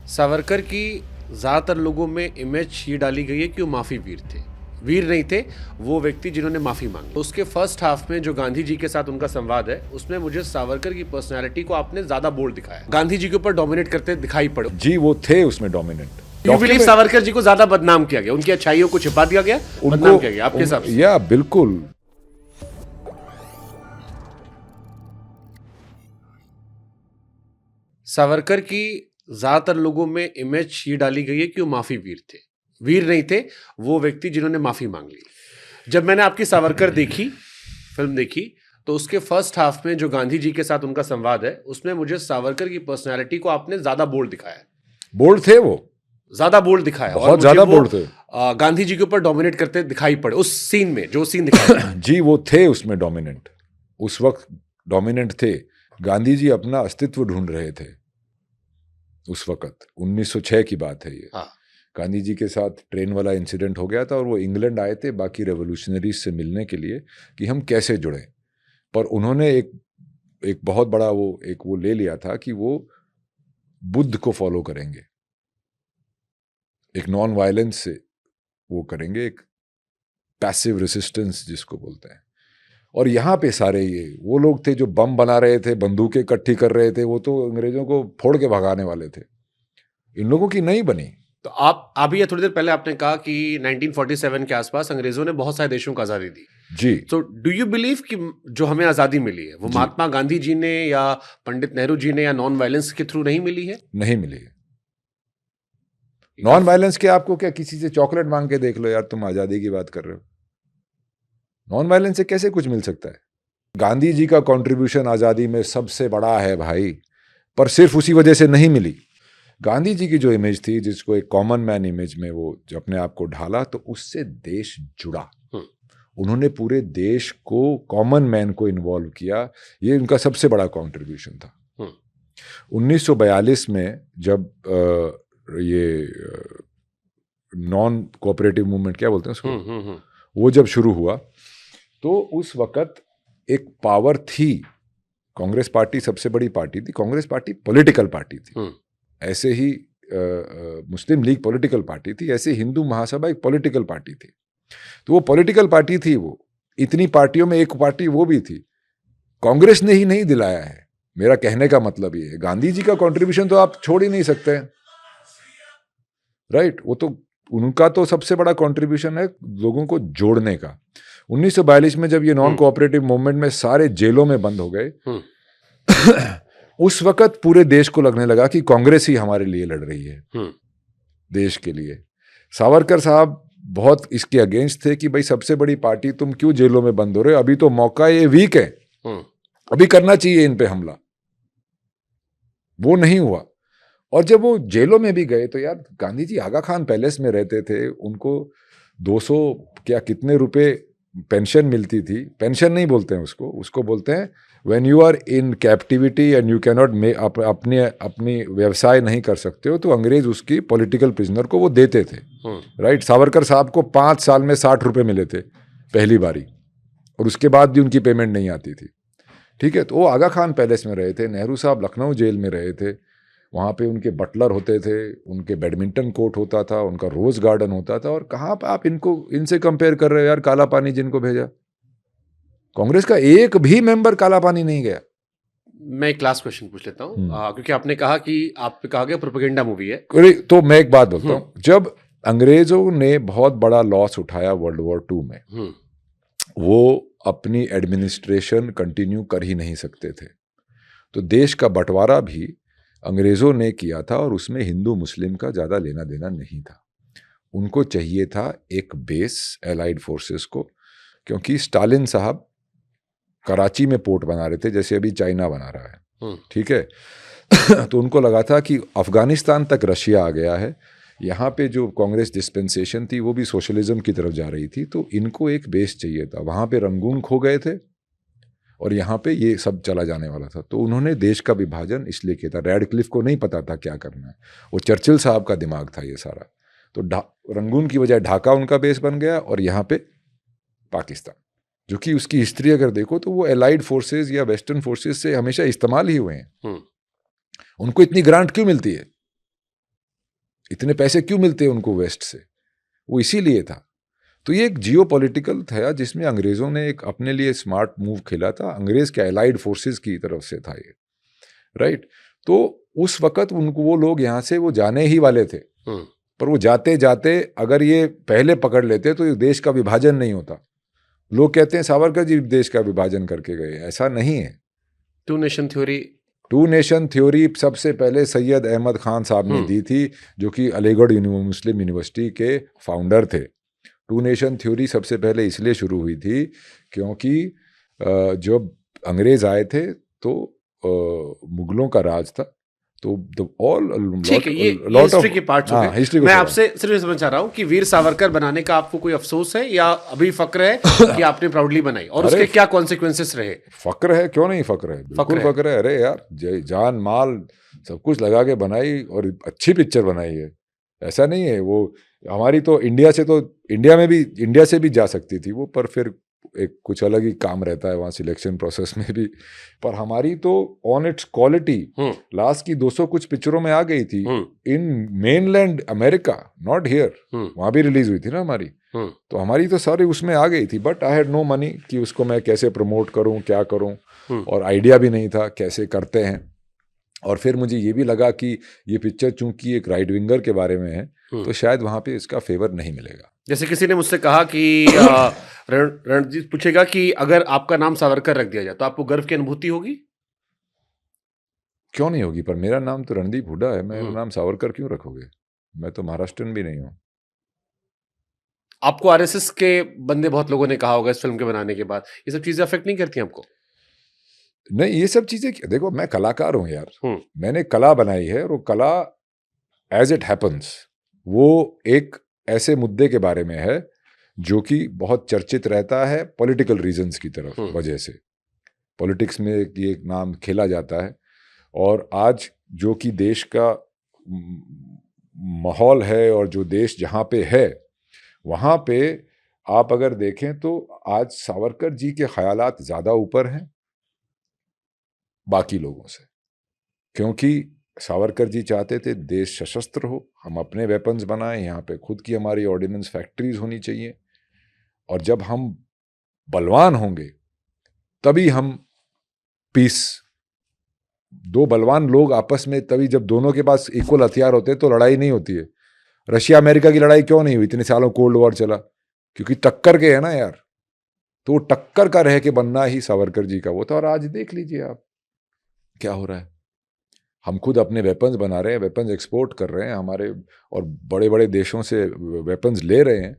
सावरकर की ज़्यादातर लोगों में इमेज ये डाली गई है कि वो माफ़ी वीर थे। वीर नहीं थे, वो व्यक्ति जिन्होंने माफ़ी मांगी। उसके फर्स्ट हाफ में जो गांधी जी के साथ उनका संवाद है, उसमें मुझे सावरकर की पर्सनैलिटी को आपने ज़्यादा बोल्ड दिखाया, गांधी जी के ऊपर डोमिनेट करते दिखाई पड़े। जी वो थे उसमें dominant. You believe Savarkar ji को ज़्यादा बदनाम किया गया, उनकी अच्छाइयों को छिपा दिया गया, बदनाम किया गया आपके हिसाब से? या बिल्कुल। सावरकर की ज़्यादातर लोगों में इमेज ये डाली गई है कि वो माफ़ी वीर थे। वीर नहीं थे, वो व्यक्ति जिन्होंने माफ़ी मांग ली। जब मैंने आपकी सावरकर देखी, फिल्म देखी, तो उसके फर्स्ट हाफ में जो गांधी जी के साथ उनका संवाद है, उसमें मुझे सावरकर की पर्सनैलिटी को आपने ज़्यादा बोल्ड दिखाया। बोल्ड थे वो, ज़्यादा बोल्ड दिखाया, बहुत ज़्यादा बोल्ड थे। गांधी जी के ऊपर डोमिनेट करते दिखाई पड़े उस सीन में, जो सीन दिखाया। जी वो थे उसमें डोमिनेंट, उस वक्त डोमिनेंट थे। गांधी जी अपना अस्तित्व ढूंढ रहे थे उस वक्त। 1906 की बात है ये। हाँ। गांधी जी के साथ ट्रेन वाला इंसिडेंट हो गया था और वो इंग्लैंड आए थे बाकी रेवोल्यूशनरीज से मिलने के लिए कि हम कैसे जुड़े। पर उन्होंने एक बहुत बड़ा वो ले लिया था कि वो बुद्ध को फॉलो करेंगे, एक नॉन वायलेंस से वो करेंगे, एक पैसिव रेसिस्टेंस जिसको बोलते हैं। और यहाँ पे सारे वो लोग थे जो बम बना रहे थे, बंदूकें इकट्ठी कर रहे थे, वो तो अंग्रेजों को फोड़ के भगाने वाले थे। इन लोगों की नहीं बनी। तो आप ये थोड़ी देर पहले आपने कहा कि 1947 के आसपास अंग्रेजों ने बहुत सारे देशों को आज़ादी दी। जी। तो डू यू बिलीव कि जो हमें आज़ादी मिली है, वो महात्मा गांधी जी ने या पंडित नेहरू जी ने या नॉन वायलेंस के थ्रू नहीं मिली है? नहीं मिली है। नॉन वायलेंस के आपको क्या, किसी से चॉकलेट मांग के देख लो यार, तुम आज़ादी की बात कर रहे हो। नॉन वायलेंस से कैसे कुछ मिल सकता है? गांधी जी का कंट्रीब्यूशन आज़ादी में सबसे बड़ा है भाई, पर सिर्फ उसी वजह से नहीं मिली। गांधी जी की जो इमेज थी, जिसको एक कॉमन मैन इमेज में वो अपने आप को ढाला, तो उससे देश जुड़ा। उन्होंने पूरे देश को, कॉमन मैन को इन्वॉल्व किया। ये उनका सबसे बड़ा कंट्रीब्यूशन था। 1942 में जब ये नॉन कोऑपरेटिव मूवमेंट, क्या बोलते हैं उसको, वो जब शुरू हुआ, तो उस वक्त एक पावर थी। कांग्रेस पार्टी सबसे बड़ी पार्टी थी। कांग्रेस पार्टी पॉलिटिकल पार्टी थी। ऐसे ही मुस्लिम लीग पॉलिटिकल पार्टी थी, ऐसे हिंदू महासभा एक पॉलिटिकल पार्टी थी। तो वो पॉलिटिकल पार्टी थी। वो इतनी पार्टियों में एक पार्टी वो भी थी। कांग्रेस ने ही नहीं दिलाया है, मेरा कहने का मतलब ये है। गांधी जी का कंट्रीब्यूशन तो आप छोड़ ही नहीं सकते हैं, राइट। वो तो उनका तो सबसे बड़ा कंट्रीब्यूशन है लोगों को जोड़ने का। 1942 में जब ये नॉन कोऑपरेटिव मूवमेंट में सारे जेलों में बंद हो गए, उस वक्त पूरे देश को लगने लगा कि कांग्रेस ही हमारे लिए लड़ रही है, देश के लिए। सावरकर साहब बहुत इसके अगेंस्ट थे कि भाई सबसे बड़ी पार्टी, तुम क्यों जेलों में बंद हो रहे हो? अभी तो मौका, ये वीक है, अभी करना चाहिए इन पे हमला। वो नहीं हुआ। और जब वो जेलों में भी गए, तो यार गांधी जी आगा खान पैलेस में रहते थे, उनको 200 क्या कितने रुपए पेंशन मिलती थी। पेंशन नहीं बोलते हैं उसको, उसको बोलते हैं when you are in captivity and you cannot अपनी व्यवसाय नहीं कर सकते हो, तो अंग्रेज उसकी पॉलिटिकल प्रिजनर को वो देते थे, राइट। सावरकर साहब को 5 साल में 60 रुपए मिले थे पहली बारी, और उसके बाद भी उनकी पेमेंट नहीं आती थी, ठीक है। तो वो आगा खान पैलेस में रहे थे। नेहरू साहब लखनऊ जेल में रहे थे। वहाँ पे उनके बटलर होते थे, उनके बैडमिंटन कोर्ट होता था, उनका रोज गार्डन होता था। और कहाँ पे आप इनसे कंपेयर कर रहे हो यार? काला पानी जिनको भेजा, कांग्रेस का एक भी मेंबर काला पानी नहीं गया। मैं एक लास्ट क्वेश्चन पूछ लेता हूँ, क्योंकि आपने कहा कि आप पे कहा गया प्रोपेगेंडा मूवी है। तो मैं एक बात बोलता हूँ, जब अंग्रेजों ने बहुत बड़ा लॉस उठाया वर्ल्ड वॉर 2 में, वो अपनी एडमिनिस्ट्रेशन कंटिन्यू कर ही नहीं सकते थे। तो देश का बंटवारा भी अंग्रेजों ने किया था, और उसमें हिंदू मुस्लिम का ज़्यादा लेना देना नहीं था। उनको चाहिए था एक बेस एलाइड फोर्सेस को, क्योंकि स्टालिन साहब कराची में पोर्ट बना रहे थे, जैसे अभी चाइना बना रहा है, ठीक है। तो उनको लगा था कि अफगानिस्तान तक रशिया आ गया है, यहाँ पे जो कांग्रेस डिस्पेंसेशन थी वो भी सोशलिज्म की तरफ जा रही थी, तो इनको एक बेस चाहिए था। वहाँ पे रंगून खो गए थे, और यहाँ पे ये सब चला जाने वाला था। तो उन्होंने देश का विभाजन इसलिए किया था। रैडक्लिफ को नहीं पता था क्या करना है, वो चर्चिल साहब का दिमाग था ये सारा। तो रंगून की बजाय ढाका उनका बेस बन गया, और यहाँ पे पाकिस्तान, जो कि उसकी हिस्ट्री अगर देखो तो वो एलाइड फोर्सेस या वेस्टर्न फोर्सेस से हमेशा इस्तेमाल ही हुए हैं। उनको इतनी ग्रांट क्यों मिलती है? इतने पैसे क्यों मिलते हैं उनको वेस्ट से, वो इसीलिए था। तो ये एक जियो पॉलिटिकल था जिसमें अंग्रेज़ों ने एक अपने लिए स्मार्ट मूव खेला था, अंग्रेज़ के एलाइड फोर्सेस की तरफ से था ये, राइट। तो उस वक़्त उनको वो लोग यहाँ से वो जाने ही वाले थे, पर वो जाते जाते अगर ये पहले पकड़ लेते तो ये देश का विभाजन नहीं होता। लोग कहते हैं सावरकर जी देश का विभाजन करके गए, ऐसा नहीं है। टू नेशन थ्योरी सबसे पहले सैयद अहमद खान साहब ने दी थी, जो कि अलीगढ़ मुस्लिम यूनिवर्सिटी के फाउंडर थे। टू नेशन थ्योरी सबसे पहले इसलिए शुरू हुई थी क्योंकि जब अंग्रेज आए थे तो मुगलों का राज था, तो ठीक है, ये हिस्ट्री के पार्ट्स हो गए। मैं आपसे सिर्फ ये समझना चाह रहा हूँ कि वीर सावरकर बनाने का आपको कोई अफसोस है या अभी फक्र है कि आपने प्राउडली बनाई, और उसके क्या कॉन्सिक्वेंसेस रहे? फक्र है, क्यों नहीं फक्र है, बिल्कुल फक्र है। अरे यार, जान माल सब कुछ लगा के बनाई और अच्छी पिक्चर बनाई है, ऐसा नहीं है। वो हमारी तो इंडिया से भी जा सकती थी वो, पर फिर एक कुछ अलग ही काम रहता है वहाँ सिलेक्शन प्रोसेस में भी। पर हमारी तो ऑन इट्स क्वालिटी लास्ट की 200 कुछ पिक्चरों में आ गई थी इन मेनलैंड अमेरिका, नॉट हियर। वहाँ भी रिलीज हुई थी ना हमारी, तो हमारी तो सारी उसमें आ गई थी। But I had no money कि उसको मैं कैसे प्रमोट करूँ, क्या करूँ, और आइडिया भी नहीं था कैसे करते हैं। और फिर मुझे ये भी लगा कि ये पिक्चर चूंकि एक राइट विंगर के बारे में है तो शायद वहाँ पे इसका फेवर नहीं मिलेगा। जैसे किसी ने मुझसे कहा कि रणजीत पूछेगा कि अगर आपका नाम सावरकर रख दिया जाए तो आपको गर्व की अनुभूति होगी? क्यों नहीं होगी, पर मेरा नाम तो रणदीप हुड्डा है, मेरा नाम सावरकर क्यों रखोगे? मैं तो महाराष्ट्रन भी नहीं हूँ। आपको आरएसएस के बंदे बहुत लोगों ने कहा होगा इस फिल्म के बनाने के बाद, ये सब चीजें अफेक्ट नहीं करती आपको? नहीं, ये सब चीजें देखो, मैं कलाकार हूँ यार, मैंने कला बनाई है, और वो कला एज इट हैपन्स वो एक ऐसे मुद्दे के बारे में है जो कि बहुत चर्चित रहता है पॉलिटिकल रीजंस की तरफ वजह से। पॉलिटिक्स में ये एक नाम खेला जाता है, और आज जो कि देश का माहौल है और जो देश जहाँ पे है वहाँ पे आप अगर देखें तो आज सावरकर जी के ख्यालात ज़्यादा ऊपर हैं बाकी लोगों से, क्योंकि सावरकर जी चाहते थे देश सशस्त्र हो, हम अपने वेपन्स बनाएं, यहाँ पे खुद की हमारी ऑर्डिनेंस फैक्ट्रीज होनी चाहिए, और जब हम बलवान होंगे तभी हम पीस, दो बलवान लोग आपस में, तभी जब दोनों के पास इक्वल हथियार होते हैं तो लड़ाई नहीं होती है। रशिया अमेरिका की लड़ाई क्यों नहीं हुई, इतने सालों कोल्ड वॉर चला? क्योंकि टक्कर के है ना यार, तो टक्कर का रह के बनना ही सावरकर जी का वो था। और आज देख लीजिए आप क्या हो रहा है, हम खुद अपने वेपन्स बना रहे हैं, वेपन्स एक्सपोर्ट कर रहे हैं हमारे, और बड़े बड़े देशों से वेपन्स ले रहे हैं।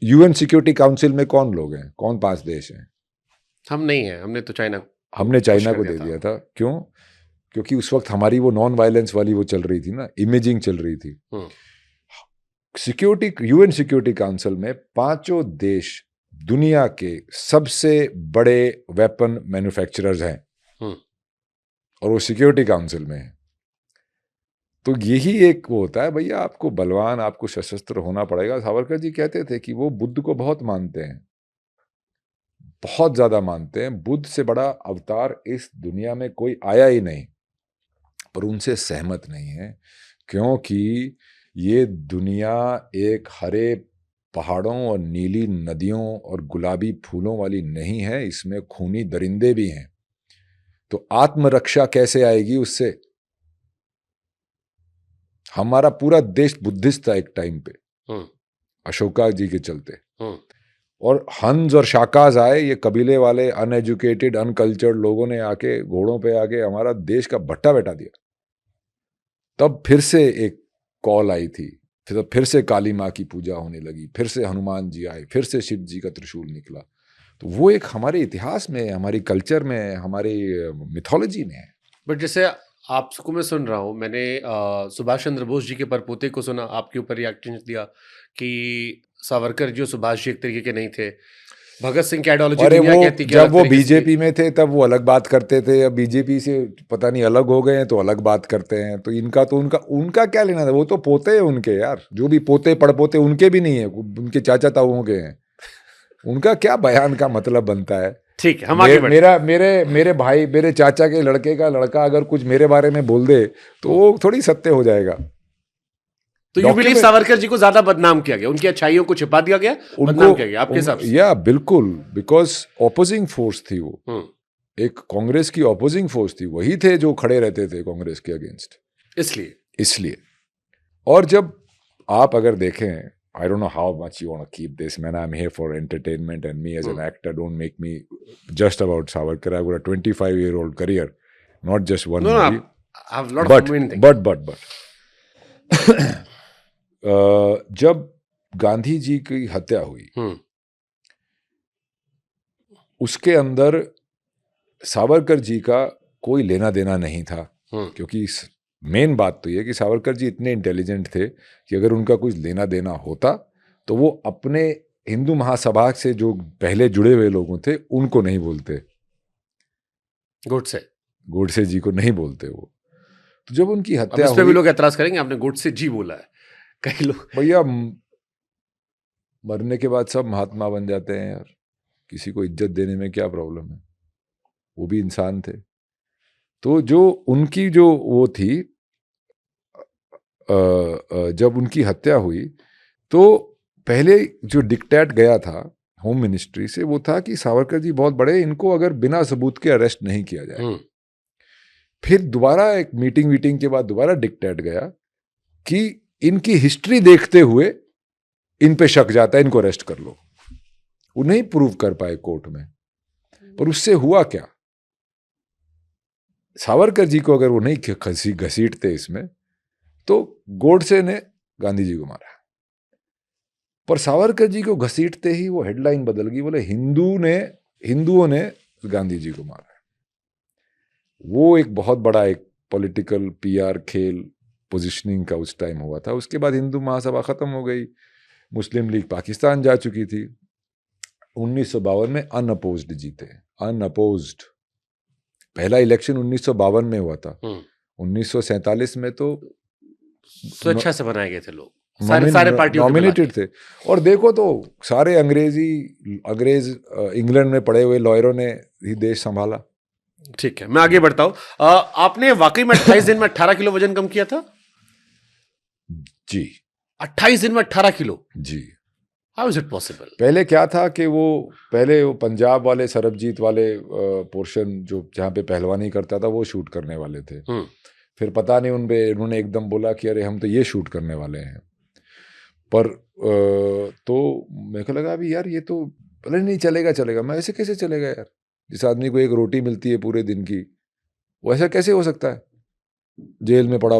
यूएन सिक्योरिटी काउंसिल में कौन लोग हैं, कौन 5 देश हैं? हम नहीं हैं, हमने तो चाइना को दे दिया था। क्यों? क्योंकि उस वक्त हमारी वो नॉन वायलेंस वाली वो चल रही थी ना, इमेजिंग चल रही थी। यूएन सिक्योरिटी काउंसिल में 5 देश दुनिया के सबसे बड़े वेपन मैन्युफैक्चरर्स हैं, और वो सिक्योरिटी काउंसिल में है। तो यही एक वो होता है भैया, आपको बलवान, आपको सशस्त्र होना पड़ेगा। सावरकर जी कहते थे कि वो बुद्ध को बहुत मानते हैं, बहुत ज्यादा मानते हैं। बुद्ध से बड़ा अवतार इस दुनिया में कोई आया ही नहीं, पर उनसे सहमत नहीं है, क्योंकि ये दुनिया एक हरे पहाड़ों और नीली नदियों और गुलाबी फूलों वाली नहीं है, इसमें खूनी दरिंदे भी हैं। तो आत्मरक्षा कैसे आएगी उससे? हमारा पूरा देश बुद्धिस्ट था एक टाइम पे, अशोका जी के चलते, और हंस और शाकाज आए, ये कबीले वाले अनएजुकेटेड अनकल्चर्ड लोगों ने आके घोड़ों पे आके हमारा देश का भट्टा बैठा दिया। तब फिर से एक कॉल आई थी, फिर से काली माँ की पूजा होने लगी, फिर से हनुमान जी आए, फिर से शिव जी का त्रिशूल निकला। तो वो एक हमारे इतिहास में, हमारी कल्चर में, हमारी मिथोलॉजी में है। बट जैसे आपको मैं सुन रहा हूँ, मैंने सुभाष चंद्र बोस जी के परपोते को सुना, आपके ऊपर रिएक्शन दिया कि सावरकर जी और सुभाष जी एक तरीके के नहीं थे, भगत सिंह की आइडियोलॉजी दुनिया कहती है। जब वो बीजेपी में थे तब वो अलग बात करते थे, अब बीजेपी से पता नहीं अलग हो गए हैं तो अलग बात करते हैं। तो इनका तो उनका क्या लेना था, वो तो पोते हैं उनके यार, जो भी पोते पड़पोते उनके भी नहीं है, उनके चाचा ताऊओं के हैं। उनका क्या बयान का मतलब बनता है? ठीक है, हम आगे बढ़े। मेरे भाई, मेरे चाचा के लड़के का लड़का अगर कुछ मेरे बारे में बोल दे तो वो थोड़ी सत्य हो जाएगा। तो यू बिलीव सावरकर जी को ज्यादा बदनाम किया गया, उनकी अच्छाइयों को छिपा दिया गया, बदनाम किया गया आपके हिसाब से? या बिल्कुल, बिकॉज ऑपोजिंग फोर्स थी वो, एक कांग्रेस की ऑपोजिंग फोर्स थी, वही थे जो खड़े रहते थे कांग्रेस के अगेंस्ट, इसलिए। और जब आप अगर देखें, I don't know how much you want to keep this, man. I'm here for entertainment, and me as an actor, don't make me just about Savarkar. I've got a 25-year-old career, not just one movie. I have a lot of movie things. But जब गांधी जी की हत्या हुई, उसके अंदर सावरकर जी का कोई लेना देना नहीं था, क्योंकि मेन बात तो ये कि सावरकर जी इतने इंटेलिजेंट थे कि अगर उनका कुछ लेना देना होता तो वो अपने हिंदू महासभा से जो पहले जुड़े हुए लोगों थे उनको नहीं बोलते, गोडसे जी को नहीं बोलते वो। तो जब उनकी हत्या हुई, भी लोग एतराज करेंगे, आपने गोडसे जी बोला है, कई लोग। भैया मरने के बाद सब महात्मा बन जाते हैं यार, किसी को इज्जत देने में क्या प्रॉब्लम है, वो भी इंसान थे। तो जो उनकी जो वो थी, जब उनकी हत्या हुई तो पहले जो डिक्टेट गया था होम मिनिस्ट्री से वो था कि सावरकर जी बहुत बड़े, इनको अगर बिना सबूत के अरेस्ट नहीं किया जाए। फिर दोबारा एक मीटिंग के बाद दोबारा डिक्टेट गया कि इनकी हिस्ट्री देखते हुए इन पे शक जाता है, इनको अरेस्ट कर लो। वो नहीं प्रूव कर पाए कोर्ट में, पर उससे हुआ क्या, सावरकर जी को अगर वो नहीं घसीटते इसमें तो गोडसे ने गांधी जी को मारा। पर सावरकर जी को घसीटते ही वो हेडलाइन बदल गई, बोले हिंदुओं ने गांधी जी को मारा। वो एक बहुत बड़ा एक पॉलिटिकल पीआर खेल, पोजीशनिंग का उस टाइम हुआ था। उसके बाद हिंदू महासभा खत्म हो गई, मुस्लिम लीग पाकिस्तान जा चुकी थी। 1952 में अनअपोज्ड जीते, अनअपोज्ड। पहला इलेक्शन 1952 में हुआ था। 1947 में तो स्वेच्छा से बनाए गए थे लोग, सारे पार्टियों नॉमिनेटेड थे। और देखो तो सारे अंग्रेज इंग्लैंड में पढ़े हुए लॉयरों ने ही देश संभाला। ठीक है, मैं आगे बढ़ता हूं। आपने वाकई में 28 दिन में 18 किलो वजन कम किया था? जी, 28 दिन में 18 किलो? जी। How is it possible? पहले क्या था कि वो पंजाब वाले सरबजीत वाले पोर्शन जो जहाँ पे पहलवानी करता था वो शूट करने वाले थे। फिर पता नहीं उन्होंने एकदम बोला कि अरे हम तो ये शूट करने वाले हैं। पर तो मेरे को लगा अभी यार ये तो भले नहीं चलेगा। मैं ऐसे कैसे चलेगा यार, जिस आदमी को एक रोटी मिलती है पूरे दिन की, वो ऐसा कैसे हो सकता है जेल में पड़ा